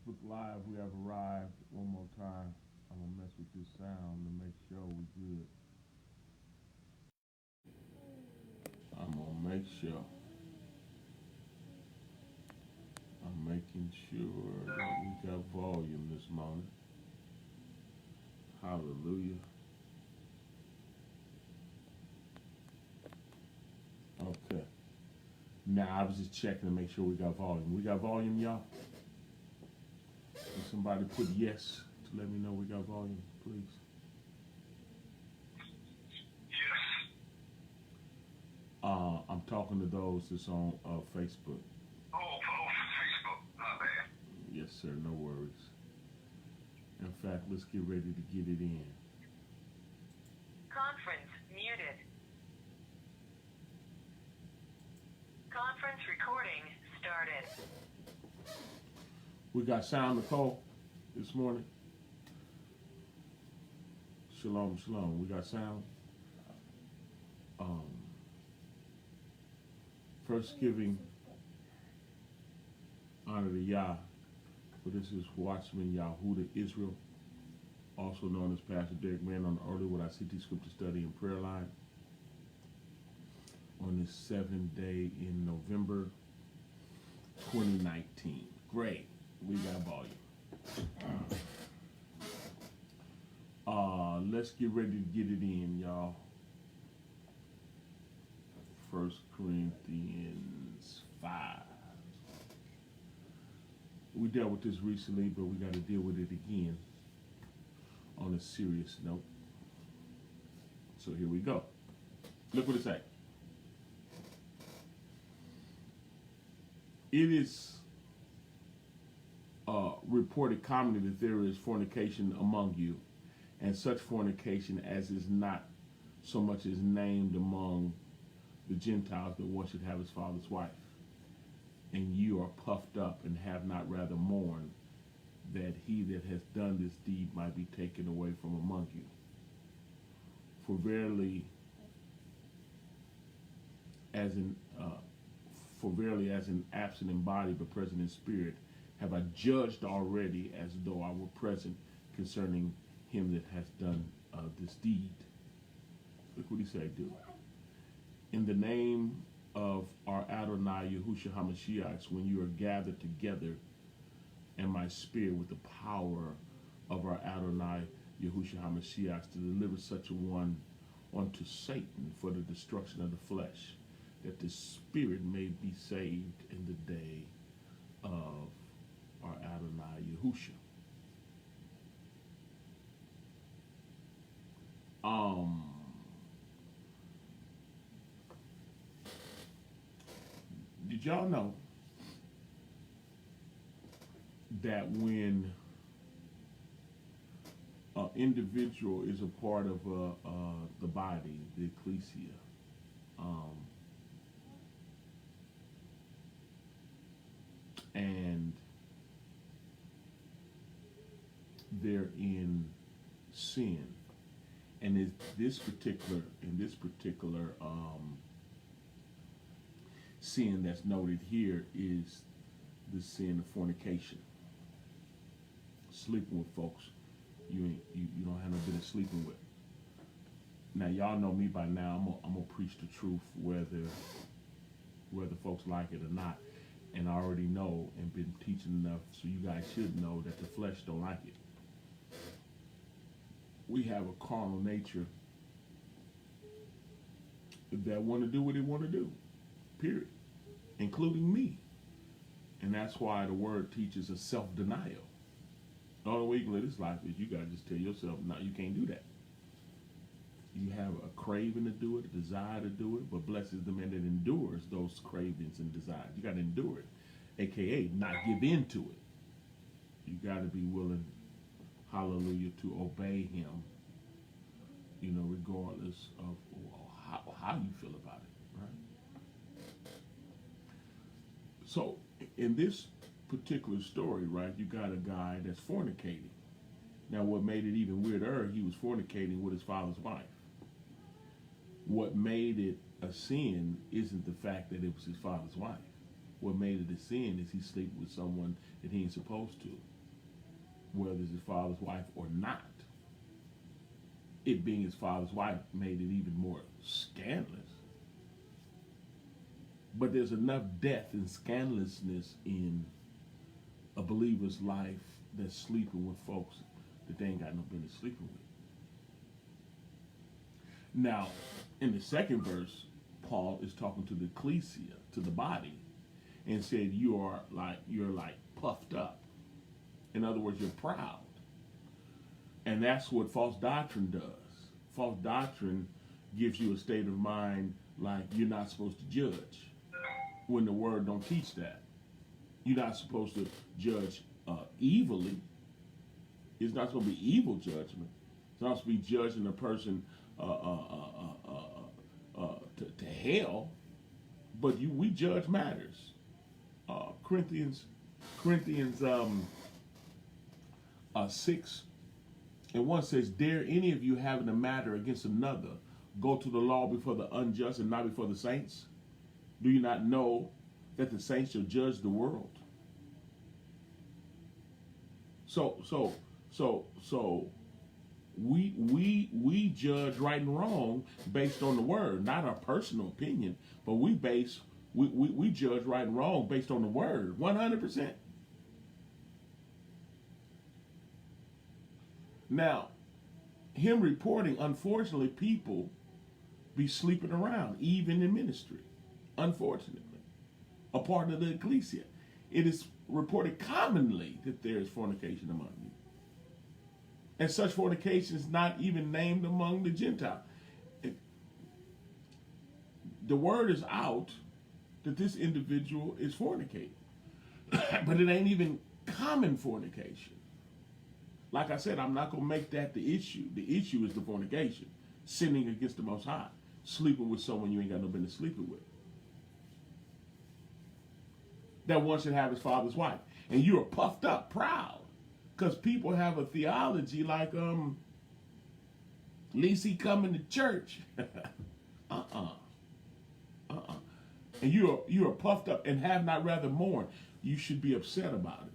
Facebook Live, we have arrived. One more time, I'm gonna mess with this sound to make sure we good. I'm gonna make sure. I'm making sure that we got volume this morning. Hallelujah. Okay. Now I was just checking to make sure we got volume. We got volume, y'all? Can somebody put yes to let me know we got volume, please? Yes. I'm talking to those that's on Facebook. Oh, Facebook. Not bad. Yes, sir. No worries. In fact, let's get ready to get it in. Conference muted. Conference recording started. We got sound, Nicole, this morning. Shalom, shalom. We got sound. First giving honor to Yah, for this is Watchman Yahudah Israel, also known as Pastor Derek Man on the Early with our CT Scripture Study and Prayer Line. On this 7th day in November 2019. Great. We got volume. Let's get ready to get it in, y'all. 1 Corinthians 5. We dealt with this recently, but we got to deal with it again on a serious note. So here we go. Look what it says. It is reported commonly that there is fornication among you, and such fornication as is not so much as named among the Gentiles, that one should have his father's wife. And you are puffed up and have not rather mourned that he that has done this deed might be taken away from among you. For verily, as in absent in body but present in spirit, have I judged already as though I were present concerning him that has done this deed. Look what he said, do. In the name of our Adonai Yahushua HaMashiach, when you are gathered together in my spirit with the power of our Adonai Yahushua HaMashiach to deliver such a one unto Satan for the destruction of the flesh, that the spirit may be saved in the day of our Adonai Yahushua. Did y'all know that when an individual is a part of the body, the ecclesia, and they're in sin, and in this particular sin that's noted here is the sin of fornication, sleeping with folks you don't have no business sleeping with. Now y'all know me by now. I'm gonna preach the truth whether folks like it or not, and I already know and been teaching enough so you guys should know that the flesh don't like it. We have a carnal nature that want to do what they want to do, period, including me. And that's why the word teaches a self-denial. The only way you can live this life is you got to just tell yourself, no, you can't do that. You have a craving to do it, a desire to do it, but blessed is the man that endures those cravings and desires. You got to endure it, a.k.a. not give in to it. You got to be willing, hallelujah, to obey him, regardless of how you feel about it, right? So in this particular story, right, you got a guy that's fornicating. Now what made it even weirder, he was fornicating with his father's wife. What made it a sin isn't the fact that it was his father's wife. What made it a sin is he slept with someone that he ain't supposed to. whether it's his father's wife or not. It being his father's wife made it even more scandalous. But there's enough death and scandalousness in a believer's life that's sleeping with folks that they ain't got no business sleeping with. Now, in the second verse, Paul is talking to the ecclesia, to the body, and said you're like puffed up. In other words, you're proud. And that's what false doctrine does. False doctrine gives you a state of mind like you're not supposed to judge, when the word don't teach that. You're not supposed to judge evilly. It's not supposed to be evil judgment. It's not supposed to be judging a person to hell, but we judge matters. Corinthians 6:1 says, "Dare any of you having a matter against another go to the law before the unjust and not before the saints? Do you not know that the saints shall judge the world?" So we judge right and wrong based on the word, not our personal opinion, but we judge right and wrong based on the word, 100%. Now, him reporting, unfortunately, people be sleeping around, even in ministry, unfortunately, a part of the ecclesia. It is reported commonly that there is fornication among you. And such fornication is not even named among the Gentiles. The word is out that this individual is fornicating. But it ain't even common fornication. Like I said, I'm not going to make that the issue. The issue is the fornication, sinning against the Most High, sleeping with someone you ain't got no business sleeping with. That one should have his father's wife. And you are puffed up, proud. Because people have a theology like, at least he coming to church. And you are puffed up and have not rather mourned. You should be upset about it.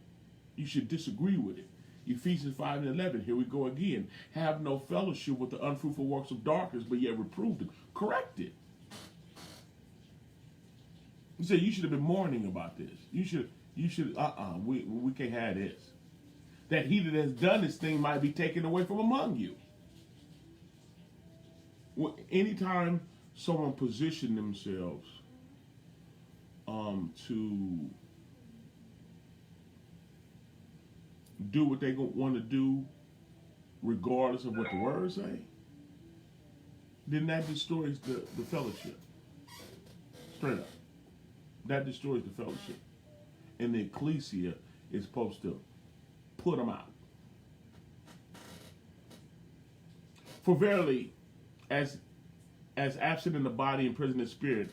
You should disagree with it. Ephesians 5:11, here we go again. Have no fellowship with the unfruitful works of darkness, but yet reprove them. Correct it. You say you should have been mourning about this. We can't have this. That he that has done this thing might be taken away from among you. Anytime someone position themselves to do what they want to do, regardless of what the words say, then that destroys the fellowship. Straight up. That destroys the fellowship. And the ecclesia is supposed to put them out. For verily, as absent in the body and present in spirit,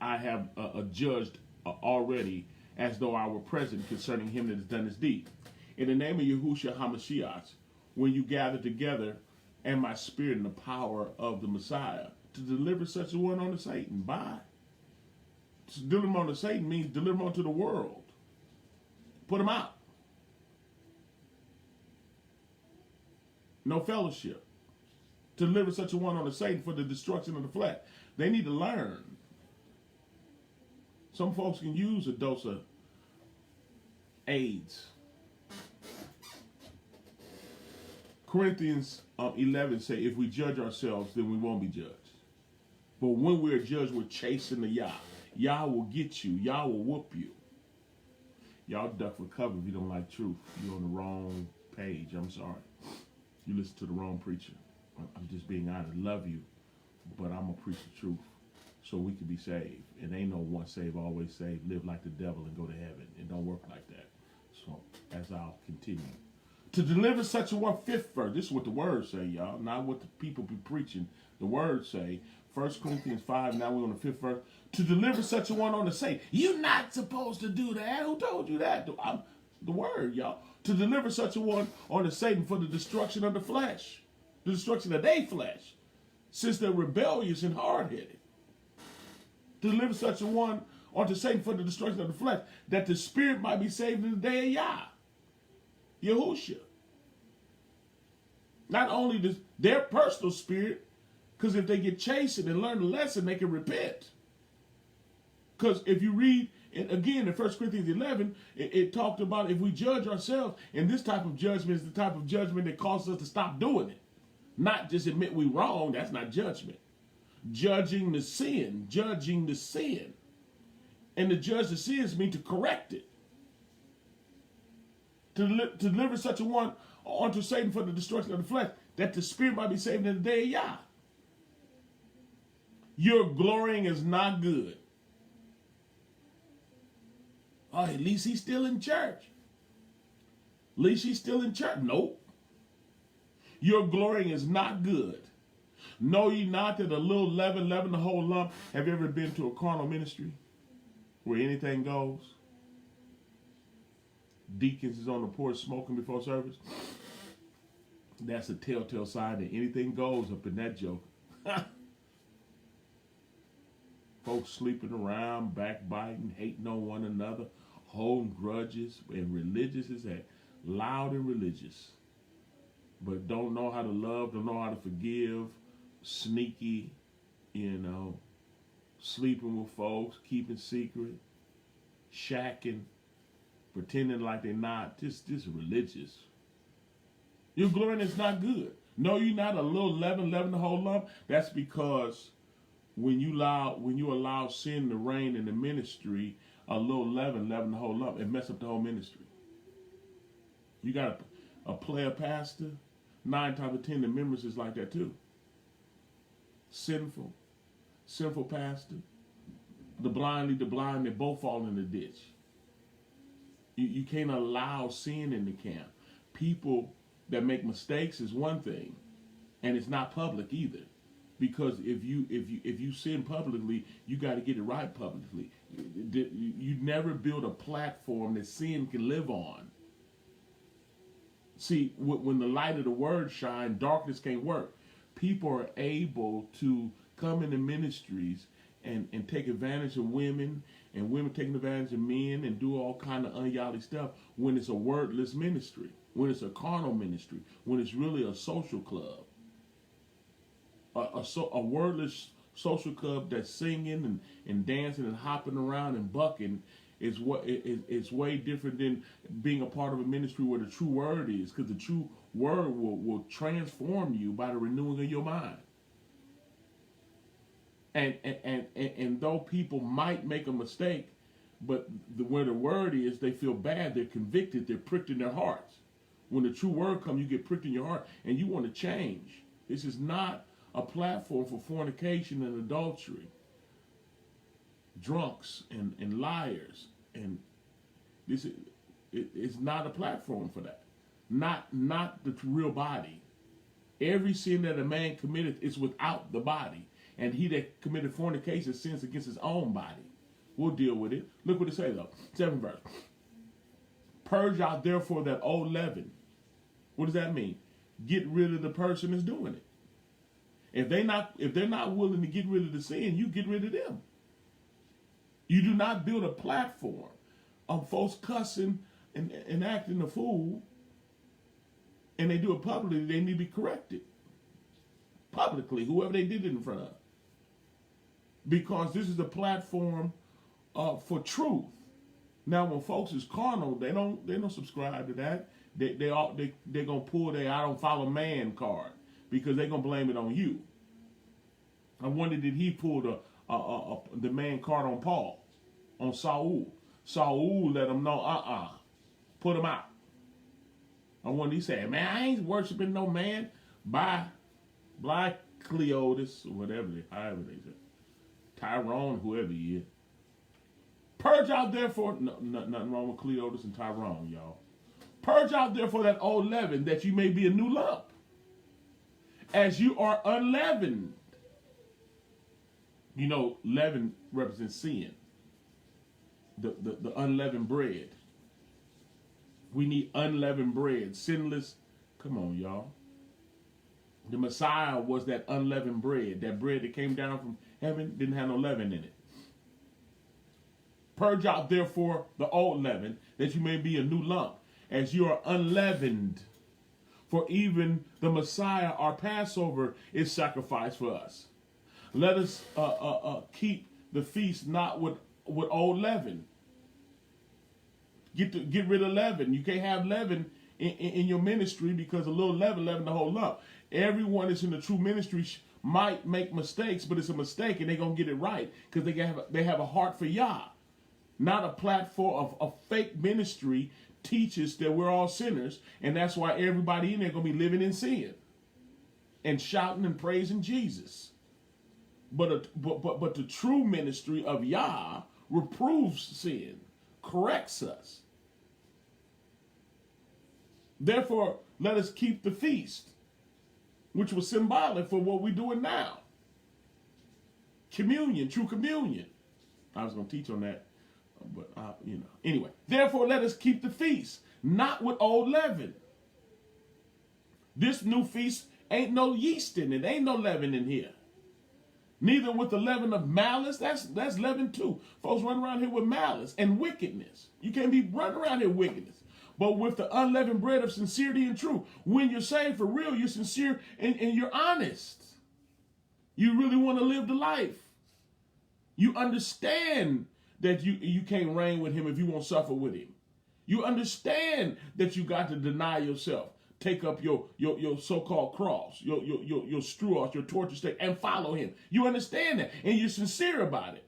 I have judged already, as though I were present concerning him that has done this deed. In the name of Yahushua HaMashiach, when you gather together, and my spirit in the power of the Messiah, to deliver such a one unto Satan. Bye. To deliver him unto Satan means deliver him unto the world. Put him out. No fellowship. To deliver such a one unto Satan for the destruction of the flesh. They need to learn. Some folks can use a dose of AIDS. Corinthians 11 say, if we judge ourselves, then we won't be judged. But when we're judged, we're chasing the Yah. Yah will get you. Yah will whoop you. Y'all duck for cover if you don't like truth. You're on the wrong page. I'm sorry. You listen to the wrong preacher. I'm just being honest. Love you, but I'm going to preach the truth so we can be saved. And ain't no once saved, always saved. Live like the devil and go to heaven. It don't work like that. So as I'll continue. To deliver such a one, fifth verse. This is what the words say, y'all. Not what the people be preaching. The words say, 1 Corinthians 5, now we're on the fifth verse. To deliver such a one on the Satan. You're not supposed to do that. Who told you that? The word, y'all. To deliver such a one on the Satan for the destruction of the flesh. The destruction of their flesh. Since they're rebellious and hard-headed. To deliver such a one onto Satan for the destruction of the flesh. That the spirit might be saved in the day of Yah. Yahushua. Not only their personal spirit, because if they get chastened and learn the lesson, they can repent. Because if you read, again, in 1 Corinthians 11, it talked about if we judge ourselves, and this type of judgment is the type of judgment that causes us to stop doing it. Not just admit we wrong, that's not judgment. Judging the sin. And to judge the sins means to correct it. To deliver such a one unto Satan for the destruction of the flesh, that the spirit might be saved in the day of Yah. Your glorying is not good. Oh, at least he's still in church. At least he's still in church. Nope. Your glorying is not good. Know ye not that a little leaven the whole lump? Have you ever been to a carnal ministry where anything goes? Deacons is on the porch smoking before service. That's a telltale sign that anything goes up in that joke. Folks sleeping around, backbiting, hating on one another, holding grudges, and religious is that. Loud and religious. But don't know how to love, don't know how to forgive, sneaky, sleeping with folks, keeping secret, shacking, pretending like they're not, just religious. Your glorying is not good. No, you're not a little leaven the whole lump. That's because when you allow sin to reign in the ministry, a little leaven the whole lump, it mess up the whole ministry. You got a player pastor, 9 times out of 10 the members is like that too. Sinful pastor, the blind lead the blind, they both fall in the ditch. You can't allow sin in the camp. People that make mistakes is one thing, and it's not public either. Because if you sin publicly, you got to get it right publicly. You never build a platform that sin can live on. See, when the light of the word shines, darkness can't work. People are able to come into ministries and take advantage of women, and women taking advantage of men, and do all kind of ungodly stuff when it's a wordless ministry, when it's a carnal ministry, when it's really a social club. A wordless social club that's singing and dancing and hopping around and bucking is way different than being a part of a ministry where the true word is, because the true word will transform you by the renewing of your mind. And though people might make a mistake, but where the word is, they feel bad, they're convicted, they're pricked in their hearts. When the true word comes, you get pricked in your heart, and you want to change. This is not a platform for fornication and adultery, drunks and liars, and this is not a platform for that. Not the real body. Every sin that a man committeth is without the body, and he that committed fornication sins against his own body. We'll deal with it. Look what it says though. 7th verse. Purge out therefore that old leaven. What does that mean? Get rid of the person that's doing it. If they're not willing to get rid of the sin, you get rid of them. You do not build a platform of folks cussing and acting a fool, and they do it publicly. They need to be corrected publicly, whoever they did it in front of, because this is a platform for truth. Now, when folks is carnal, they don't subscribe to that. They're gonna pull their "I don't follow man" card, because they're going to blame it on you. I wonder, did he pull the man card on Paul, on Saul? Saul let him know, put him out. I wonder, he said, man, I ain't worshiping no man. Bye. Black Cleotis, or whatever, however they say. Tyrone, whoever he is. Purge out therefore, nothing wrong with Cleotis and Tyrone, y'all. Purge out therefore that old leaven, that you may be a new lump, as you are unleavened. You know, leaven represents sin. The unleavened bread. We need unleavened bread, sinless. Come on, y'all. The Messiah was that unleavened bread. That bread that came down from heaven didn't have no leaven in it. Purge out therefore the old leaven, that you may be a new lump, as you are unleavened. For even the Messiah, our Passover, is sacrificed for us. Let us keep the feast not with old leaven. Get rid of leaven. You can't have leaven in your ministry, because a little leaven the whole lump. Everyone that's in the true ministry might make mistakes, but it's a mistake, and they're going to get it right because they have a heart for Yah. Not a platform of fake ministry teaches that we're all sinners, and that's why everybody in there going to be living in sin and shouting and praising Jesus. But the true ministry of Yah reproves sin, corrects us. Therefore, let us keep the feast, which was symbolic for what we're doing now. Communion, true communion. I was going to teach on that, but Anyway, therefore, let us keep the feast, not with old leaven. This new feast ain't no yeast in it. Ain't no leaven in here. Neither with the leaven of malice. That's leaven too. Folks run around here with malice and wickedness. You can't be running around here with wickedness. But with the unleavened bread of sincerity and truth. When you're saved for real, you're sincere and you're honest. You really want to live the life. You understand that you can't reign with him if you won't suffer with him. You understand that you got to deny yourself. Take up your so-called cross, your straw, your torture stake, and follow him. You understand that, and you're sincere about it.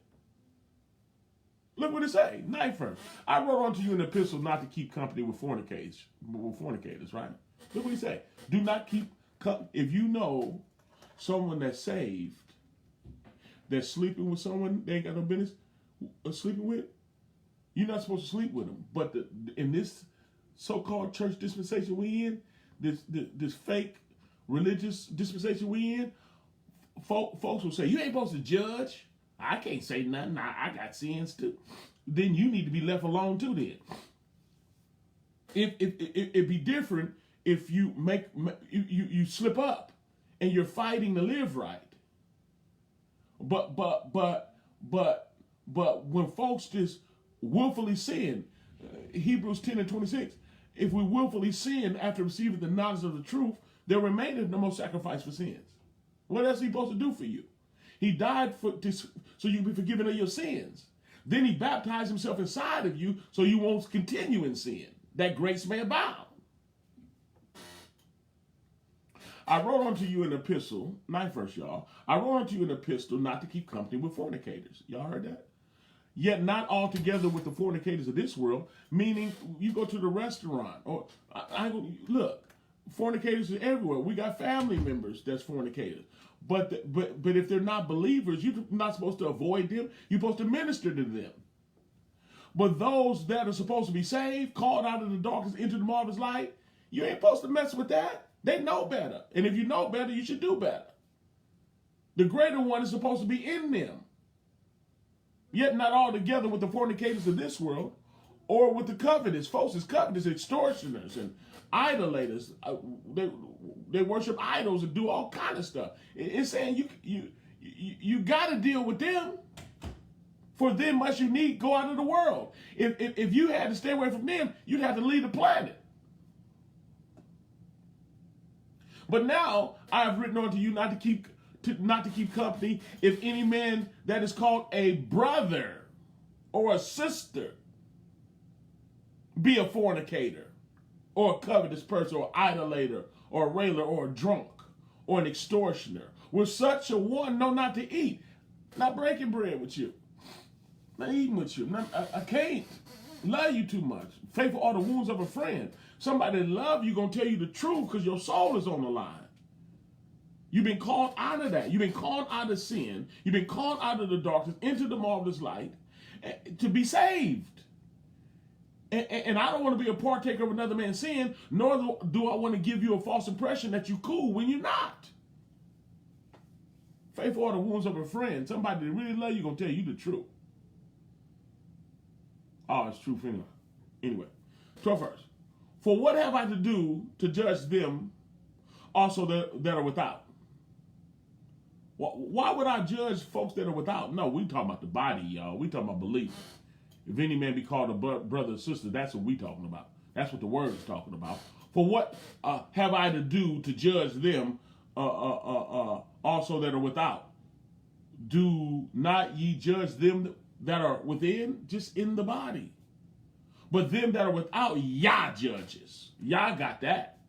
Look what it say, 9th verse. I wrote unto you an epistle not to keep company with fornicators, right? Look what he say. Do not keep company. If you know someone that's saved, that's sleeping with someone they ain't got no business sleeping with, you're not supposed to sleep with them. But in this so-called church dispensation we in, this fake religious dispensation we in, folks will say, you ain't supposed to judge. I can't say nothing. I got sins too. Then you need to be left alone too then. It'd be different if you you slip up and you're fighting to live right. But when folks just willfully sin, Hebrews 10:26, if we willfully sin after receiving the knowledge of the truth, there remaineth no more sacrifice for sins. What else is he supposed to do for you? He died so you can be forgiven of your sins. Then he baptized himself inside of you so you won't continue in sin, that grace may abound. I wrote unto you an epistle, 9th verse, y'all. I wrote unto you an epistle not to keep company with fornicators. Y'all heard that? Yet not altogether with the fornicators of this world, meaning you go to the restaurant or look, fornicators are everywhere. We got family members that's fornicators. But if they're not believers, you're not supposed to avoid them. You're supposed to minister to them. But those that are supposed to be saved, called out of the darkness into the marvelous light, you ain't supposed to mess with that. They know better. And if you know better, you should do better. The greater one is supposed to be in them. Yet not all together with the fornicators of this world or with the covetous. Folks is covetous, extortioners and idolaters. They worship idols and do all kind of stuff. It's saying you got to deal with them. For them must you need go out of the world. If you had to stay away from them, you'd have to leave the planet. But now I have written unto you not to keep company if any man that is called a brother or a sister be a fornicator or a covetous person or idolater or a railer or a drunk or an extortioner. With such a one, know not to eat. Not breaking bread with you. Not eating with you. I can't love you too much. Faithful are the wounds of a friend. Somebody that love you going to tell you the truth because your soul is on the line. You've been called out of that. You've been called out of sin. You've been called out of the darkness into the marvelous light to be saved. And I don't want to be a partaker of another man's sin, nor do I want to give you a false impression that you're cool when you're not. Faithful are the wounds of a friend. Somebody that really love you going to tell you the truth. Oh, it's truth anyway. Anyway, 12th verse. For what have I to do to judge them also that are without? Why would I judge folks that are without? No, we talking about the body, y'all. We talking about belief. If any man be called a brother or sister, that's what we talking about. That's what the word is talking about. For what have I to do to judge them also that are without? Do not ye judge them that are within, just in the body? But them that are without, Yah judges. Yah got that.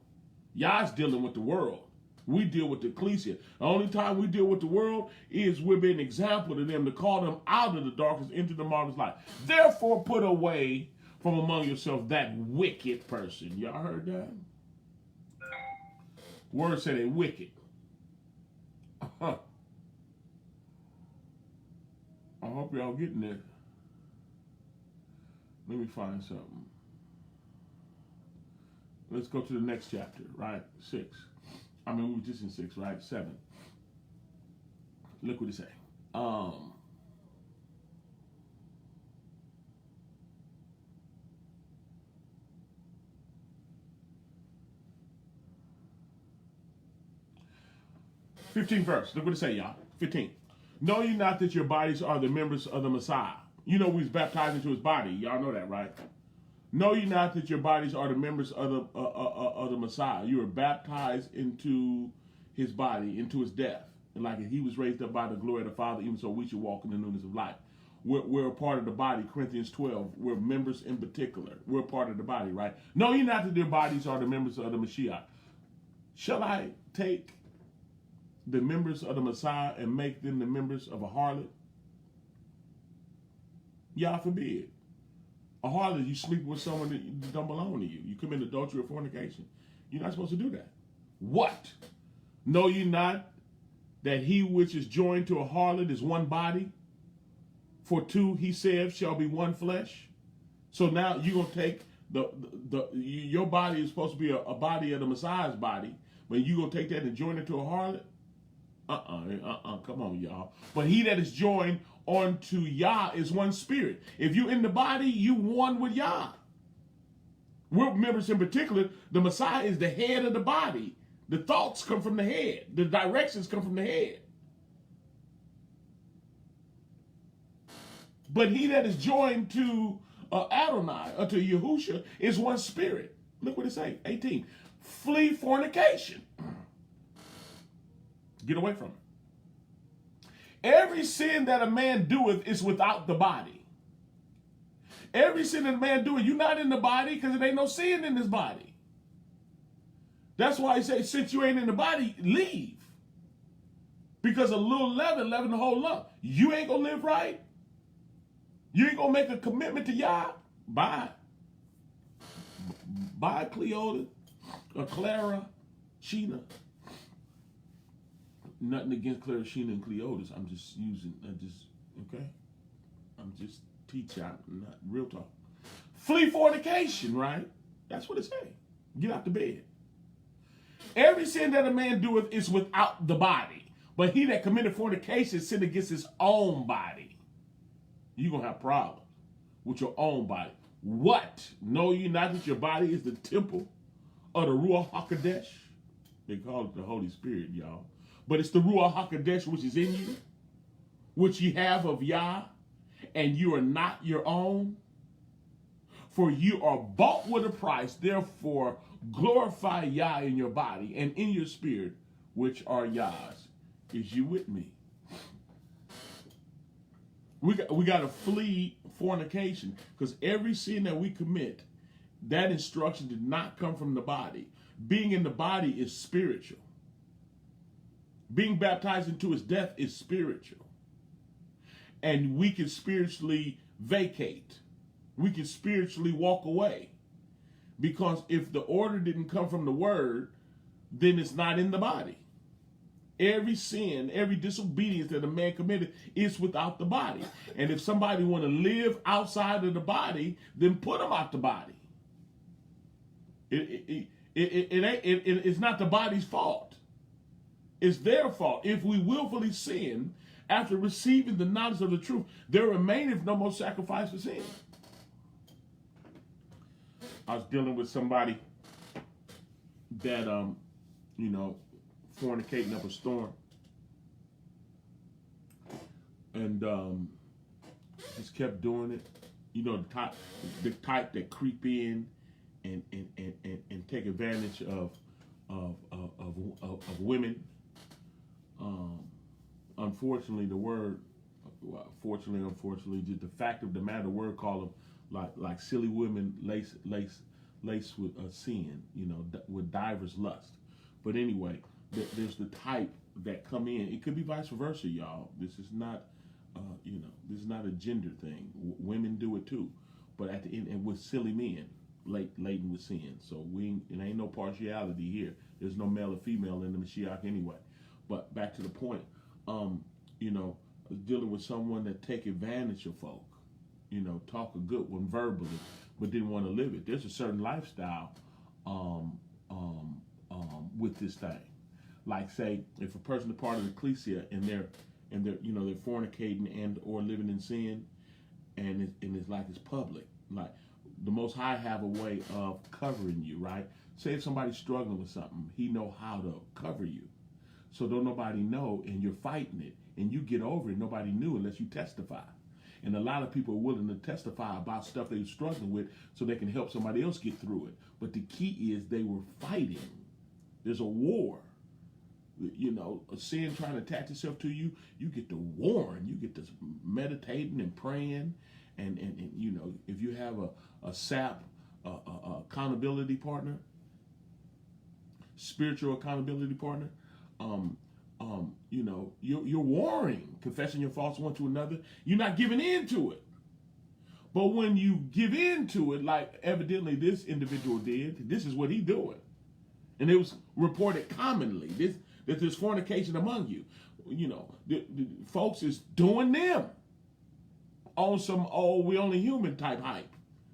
Yah's dealing with the world. We deal with the ecclesia. The only time we deal with the world is we're being an example to them to call them out of the darkness into the marvelous light. Therefore, put away from among yourself that wicked person. Y'all heard that? Word said a wicked. I hope y'all getting there. Let me find something. Let's go to the next chapter, right? 6. I mean, we were just in 6, right? 7. Look what it say. 15th verse. Look what it say, y'all. 15. Know ye not that your bodies are the members of the Messiah? You know we was baptized into his body. Y'all know that, right? Know ye not that your bodies are the members of the Messiah? You were baptized into his body, into his death. And like he was raised up by the glory of the Father, even so we should walk in the newness of life. We're a part of the body, Corinthians 12. We're members in particular. We're a part of the body, right? Know ye not that your bodies are the members of the Mashiach? Shall I take the members of the Messiah and make them the members of a harlot? Yah forbid. A harlot, you sleep with someone that don't belong to you. You commit adultery or fornication. You're not supposed to do that. What? Know ye not that he which is joined to a harlot is one body? For two, he said, shall be one flesh. So now you're going to take your body is supposed to be a body of the Messiah's body, but you're going to take that and join it to a harlot? Come on, y'all. But he that is joined onto Yah is one spirit. If you're in the body, you one with Yah. We're members in particular. The Messiah is the head of the body. The thoughts come from the head. The directions come from the head. But he that is joined to Adonai, or to Yahusha, is one spirit. Look what it say, 18. Flee fornication. Get away from it. Every sin that a man doeth is without the body. Every sin that a man doeth, you're not in the body because there ain't no sin in this body. That's why he says, since you ain't in the body, leave. Because a little leaven the whole lump. You ain't going to live right. You ain't going to make a commitment to Yah. Bye. Bye, Cleota, or Clara, Sheena. Nothing against Clara, Sheena, and Cleotis. I'm just okay? I'm just teaching, not real talk. Flee fornication, right? That's what it says. Get out the bed. Every sin that a man doeth is without the body. But he that committed fornication sinned against his own body. You're going to have problems with your own body. What? Know you not that your body is the temple of the Ruach HaKodesh? They call it the Holy Spirit, y'all. But it's the Ruach HaKodesh which is in you, which ye have of Yah, and you are not your own. For you are bought with a price, therefore glorify Yah in your body and in your spirit, which are Yah's. Is you with me? We got to flee fornication, because every sin that we commit, that instruction did not come from the body. Being in the body is spiritual. Being baptized into his death is spiritual. And we can spiritually vacate. We can spiritually walk away. Because if the order didn't come from the word, then it's not in the body. Every sin, every disobedience that a man committed is without the body. And if somebody want to live outside of the body, then put them out the body. It's not the body's fault. It's their fault. If we willfully sin after receiving the knowledge of the truth, there remaineth no more sacrifice for sin. I was dealing with somebody that, fornicating up a storm. And just kept doing it. You know, the type that creep in and take advantage of women. Unfortunately, the word, unfortunately, just the fact of the matter, the word call them like silly women laced with sin, with divers lust. But anyway, there's the type that come in. It could be vice versa, y'all. This is not, this is not a gender thing. Women do it too, but at the end, and with silly men, laden with sin. So it ain't no partiality here. There's no male or female in the Mashiach anyway. But back to the point, dealing with someone that take advantage of folk, talk a good one verbally, but didn't want to live it. There's a certain lifestyle with this thing. Like, say, if a person is part of the ecclesia and they're fornicating and or living in sin, and it's like it's public. Like, the Most High have a way of covering you, right? Say if somebody's struggling with something, he know how to cover you. So don't nobody know, and you're fighting it, and you get over it, nobody knew unless you testify. And a lot of people are willing to testify about stuff they're struggling with so they can help somebody else get through it. But the key is they were fighting. There's a war. A sin trying to attach itself to you, you get to warring, you get to meditating and praying, and if you have a SAP, accountability partner, spiritual accountability partner, you're warring, confessing your faults one to another. You're not giving in to it. But when you give in to it, like evidently this individual did, this is what he doing. And it was reported commonly, that there's fornication among you. The folks is doing them on some, we only human type hype,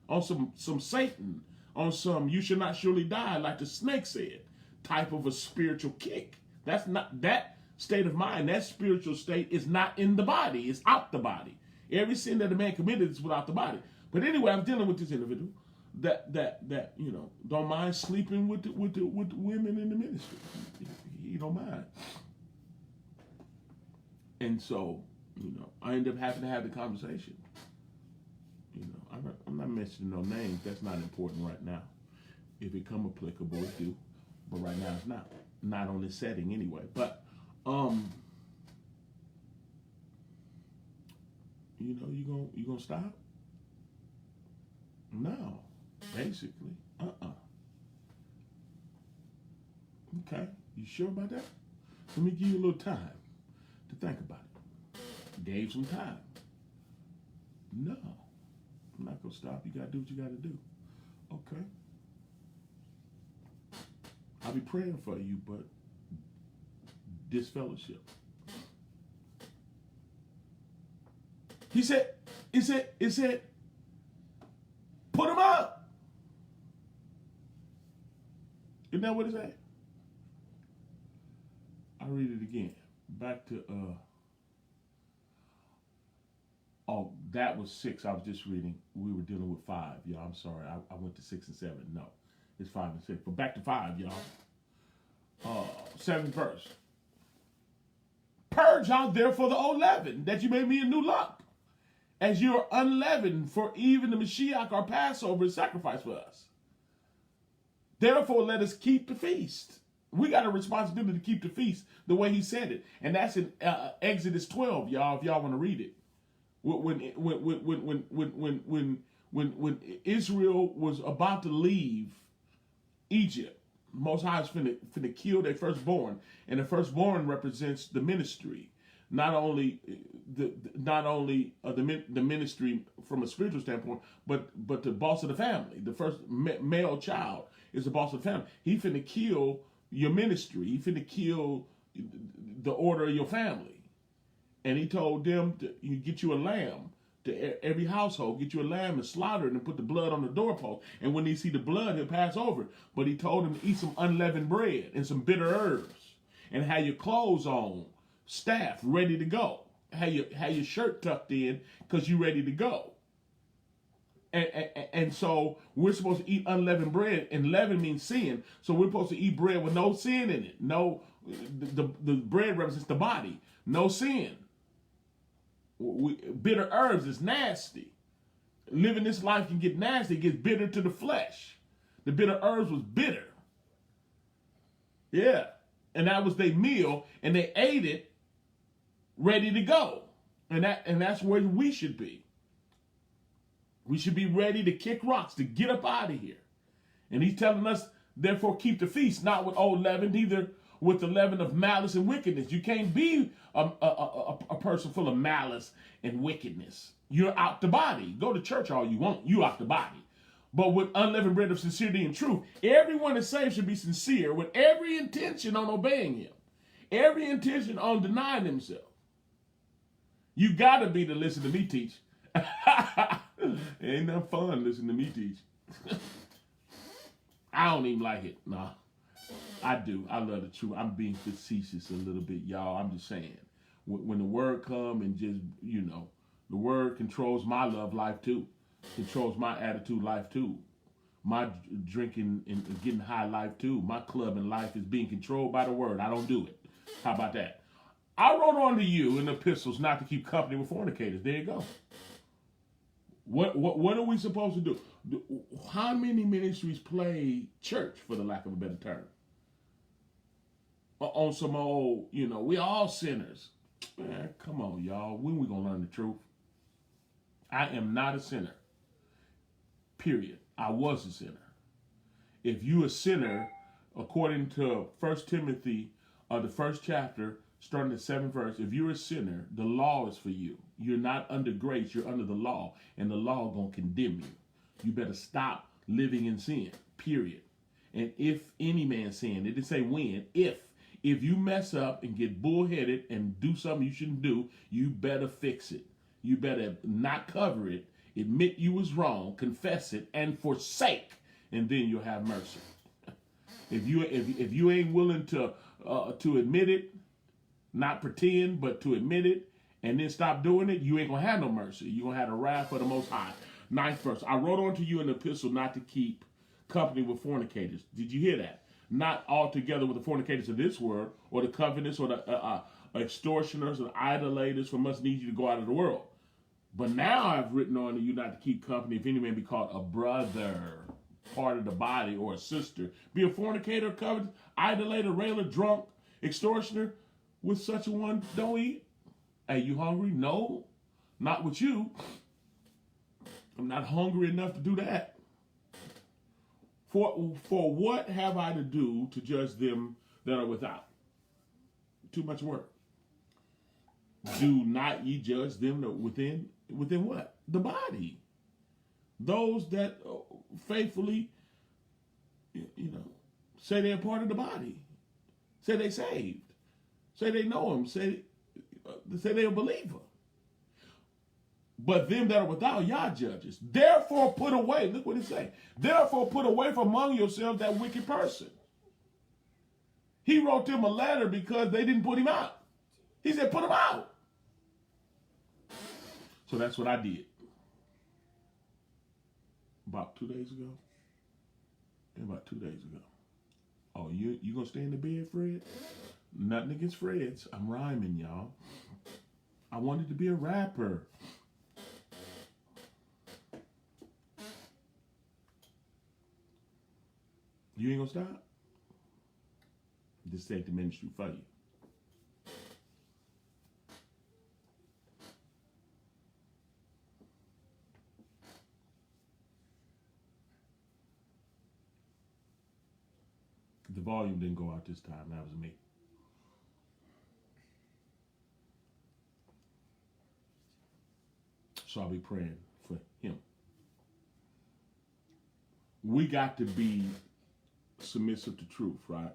on some Satan, on some you should not surely die, like the snake said, type of a spiritual kick. That's not that state of mind. That spiritual state is not in the body. It's out the body. Every sin that a man committed is without the body. But anyway, I'm dealing with this individual that don't mind sleeping with the women in the ministry. He don't mind. And so, I end up having to have the conversation. I'm not mentioning no names. That's not important right now. If it come applicable, it do. But right now it's not. Not on this setting anyway. But you gonna stop? No. Basically. Okay. You sure about that? Let me give you a little time to think about it. Gave some time. No. I'm not gonna stop. You gotta do what you gotta do. Okay. I'll be praying for you, but disfellowship. It said, put him up. Isn't that what it said? I'll read it again. Back to, that was 6. I was just reading. We were dealing with 5, y'all. I'm sorry. I went to 6 and 7. No. It's 5 and 6. But back to 5, y'all. 7th verse. Purge out therefore the old leaven, that you may be a new lump, as you are unleavened, for even the Mashiach, our Passover, is sacrificed for us. Therefore, let us keep the feast. We got a responsibility to keep the feast the way he said it. And that's in Exodus 12, y'all, if y'all want to read it. When Israel was about to leave Egypt, Most High is finna kill their firstborn, and the firstborn represents the ministry. Not only the ministry from a spiritual standpoint, but the boss of the family. The first male child is the boss of the family. He finna kill your ministry. He finna kill the order of your family. And he told them you get you a lamb. To every household, get you a lamb and slaughter it and put the blood on the doorpost. And when he see the blood, he'll pass over. But he told him to eat some unleavened bread and some bitter herbs, and have your clothes on, staff, ready to go. Have your shirt tucked in because you're ready to go. And so we're supposed to eat unleavened bread, and leaven means sin. So we're supposed to eat bread with no sin in it. No, the bread represents the body. No sin. Bitter herbs is nasty. Living this life can get nasty. It gets bitter to the flesh. The bitter herbs was bitter. Yeah. And that was their meal, and they ate it ready to go. And that's where we should be. We should be ready to kick rocks, to get up out of here. And he's telling us, therefore, keep the feast, not with old leaven, neither with the leaven of malice and wickedness. You can't be a person full of malice and wickedness. You're out the body. Go to church all you want. You out the body. But with unleavened bread of sincerity and truth, everyone that's saved should be sincere with every intention on obeying him, every intention on denying himself. You got to be to listen to me teach. Ain't that fun listening to me teach. I don't even like it. Nah, I do. I love the truth. I'm being facetious a little bit, y'all. I'm just saying. When the word come and just, the word controls my love life too. Controls my attitude life too. My drinking and getting high life too. My clubbing life is being controlled by the word. I don't do it. How about that? I wrote on to you in the epistles not to keep company with fornicators. There you go. What are we supposed to do? How many ministries play church, for the lack of a better term? On some old, we all sinners. Man, come on, y'all. When we gonna learn the truth? I am not a sinner. Period. I was a sinner. If you a sinner, according to 1 Timothy, the first chapter, starting the 7th verse, if you're a sinner, the law is for you. You're not under grace, you're under the law, and the law gonna condemn you. You better stop living in sin, period. And if any man sin, it didn't say when, if you mess up and get bullheaded and do something you shouldn't do, you better fix it. You better not cover it, admit you was wrong, confess it, and forsake, and then you'll have mercy. If you ain't willing to admit it, not pretend, but to admit it, and then stop doing it, you ain't gonna have no mercy. You're gonna have the wrath of the Most High. 9th verse. I wrote unto you an epistle not to keep company with fornicators. Did you hear that? Not altogether with the fornicators of this world, or the covetous, or the extortioners, or idolaters, for must need you to go out of the world. But now I've written unto you not to keep company if any man be called a brother, part of the body, or a sister. Be a fornicator, covetous, idolater, railer, drunk, extortioner. With such a one, don't eat. Hey, you hungry? No, not with you. I'm not hungry enough to do that. For what have I to do to judge them that are without? Too much work. Do not ye judge them that within what? The body. Those that faithfully, say they're part of the body. Say they saved. Say they know him. Say they're a believer. But them that are without, Yah judges. Therefore put away. Look what it say. Therefore put away from among yourselves that wicked person. He wrote them a letter because they didn't put him out. He said put him out. So that's what I did. About 2 days ago. About 2 days ago. Oh, you gonna stay in the bed, Fred? Nothing against Freds. I'm rhyming, y'all. I wanted to be a rapper. You ain't gonna stop? This ain't the ministry for you. The volume didn't go out this time. That was me. So I'll be praying for him. We got to be submissive to truth, right?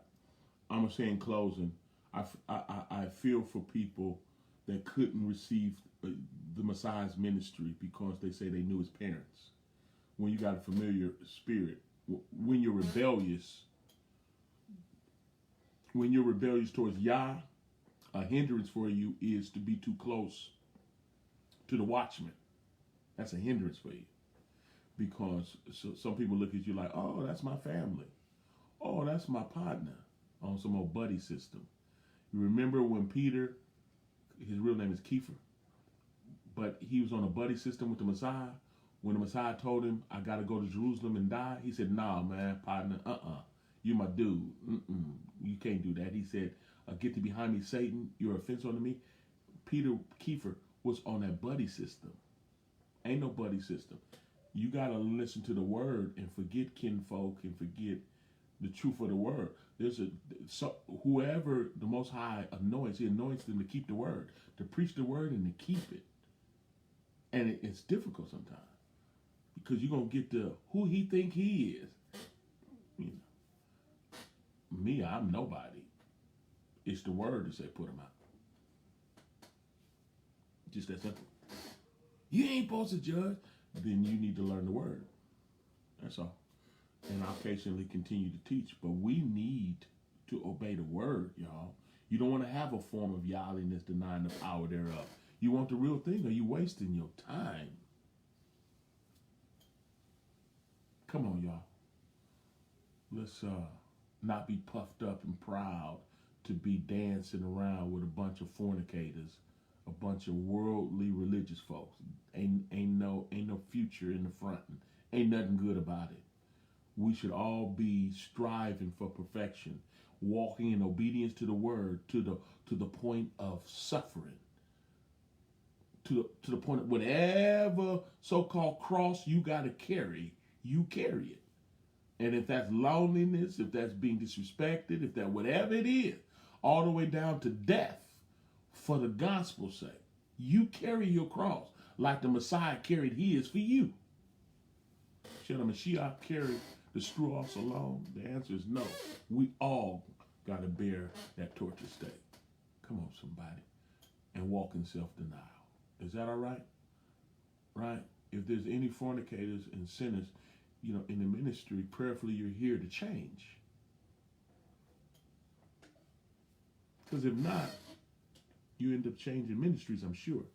I'm going to say in closing, I feel for people that couldn't receive the Messiah's ministry because they say they knew his parents. When you got a familiar spirit, when you're rebellious towards Yah, a hindrance for you is to be too close to the watchman. That's a hindrance for you. Because some people look at you like, oh, that's my family. Oh, that's my partner, on some old buddy system. You remember when Peter, his real name is Kepha, but he was on a buddy system with the Messiah. When the Messiah told him, I got to go to Jerusalem and die, he said, nah, man, partner, you my dude. You can't do that. He said, get thee behind me, Satan. You're an offense unto me. Peter Kiefer was on that buddy system. Ain't no buddy system. You got to listen to the word and forget kinfolk and forget the truth of the word. Whoever the Most High anoints, he anoints them to keep the word, to preach the word and to keep it. And it's difficult sometimes because you're going to get to who he think he is. You know, me, I'm nobody. It's the word that say put him out. Just that simple. You ain't supposed to judge. Then you need to learn the word. That's all. And I'll patiently continue to teach. But we need to obey the word, y'all. You don't want to have a form of godliness denying the power thereof. You want the real thing, or you wasting your time. Come on, y'all. Let's not be puffed up and proud to be dancing around with a bunch of fornicators, a bunch of worldly religious folks. Ain't no future in the front. Ain't nothing good about it. We should all be striving for perfection, walking in obedience to the word, to the point of suffering, to the point of whatever so-called cross you got to carry, you carry it. And if that's loneliness, if that's being disrespected, if that whatever it is, all the way down to death for the gospel's sake, you carry your cross like the Messiah carried his for you. Should the Mashiach carry the screw offs alone? The answer is no. We all got to bear that torture state. Come on, somebody. And walk in self-denial. Is that all right? Right? If there's any fornicators and sinners, you know, in the ministry, prayerfully you're here to change. Because if not, you end up changing ministries, I'm sure.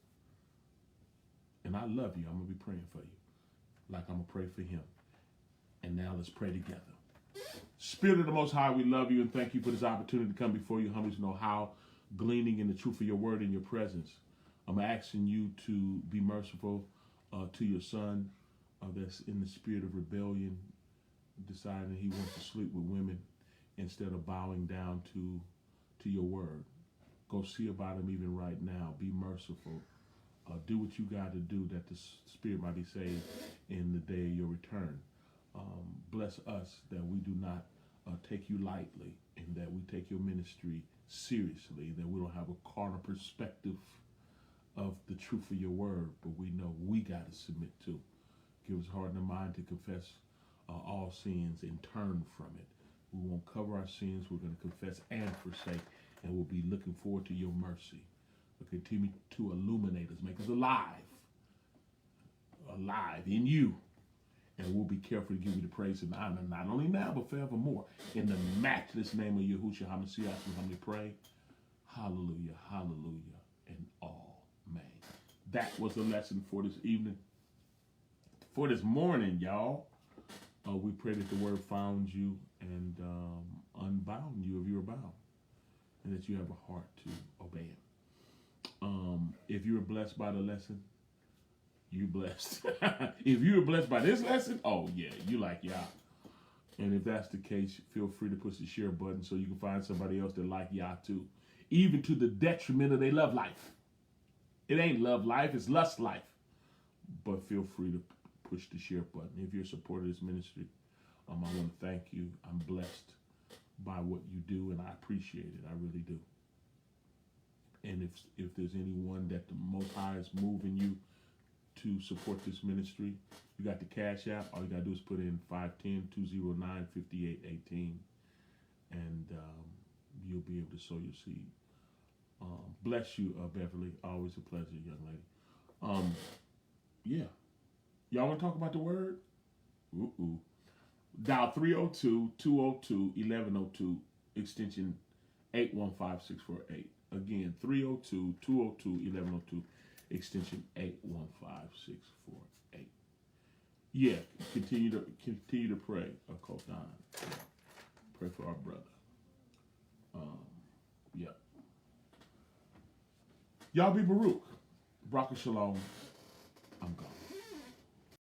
And I love you. I'm going to be praying for you like I'm going to pray for him. And now let's pray together. Spirit of the Most High, we love you and thank you for this opportunity to come before you, humbly to know how, gleaning in the truth of your word in your presence. I'm asking you to be merciful to your son that's in the spirit of rebellion, deciding he wants to sleep with women instead of bowing down to your word. Go see about him even right now. Be merciful. Do what you got to do that the spirit might be saved in the day of your return. Bless us that we do not take you lightly and that we take your ministry seriously, that we don't have a carnal perspective of the truth of your word, but we know we got to submit to. Give us heart and a mind to confess all sins and turn from it. We won't cover our sins. We're going to confess and forsake, and we'll be looking forward to your mercy. Continue to illuminate us, make us alive in you. And we'll be careful to give you the praise and honor, not only now, but forevermore. In the matchless name of Yahushua HaMashiach, we humbly pray. Hallelujah, hallelujah, and amen. That was the lesson for this evening. For this morning, y'all. We pray that the word found you and unbound you if you were bound. And that you have a heart to obey it. If you were blessed by the lesson, you blessed. If you were blessed by this lesson, oh yeah, you like Yah. And if that's the case, feel free to push the share button so you can find somebody else that like Yah too. Even to the detriment of their love life. It ain't love life, it's lust life. But feel free to push the share button. If you're a supporter of this ministry, I want to thank you. I'm blessed by what you do, and I appreciate it. I really do. And if there's anyone that the Most High is moving you to support this ministry, you got the Cash App. All you got to do is put in 510-209-5818, and you'll be able to sow your seed. Bless you, Beverly. Always a pleasure, young lady. Yeah. Y'all want to talk about the word? Ooh. Dial 302-202-1102, extension 815648. Again, 302-202-1102, extension 815648. Yeah, continue to pray, Kotan. Pray for our brother. Yeah. Y'all be Baruch. Baruch Shalom.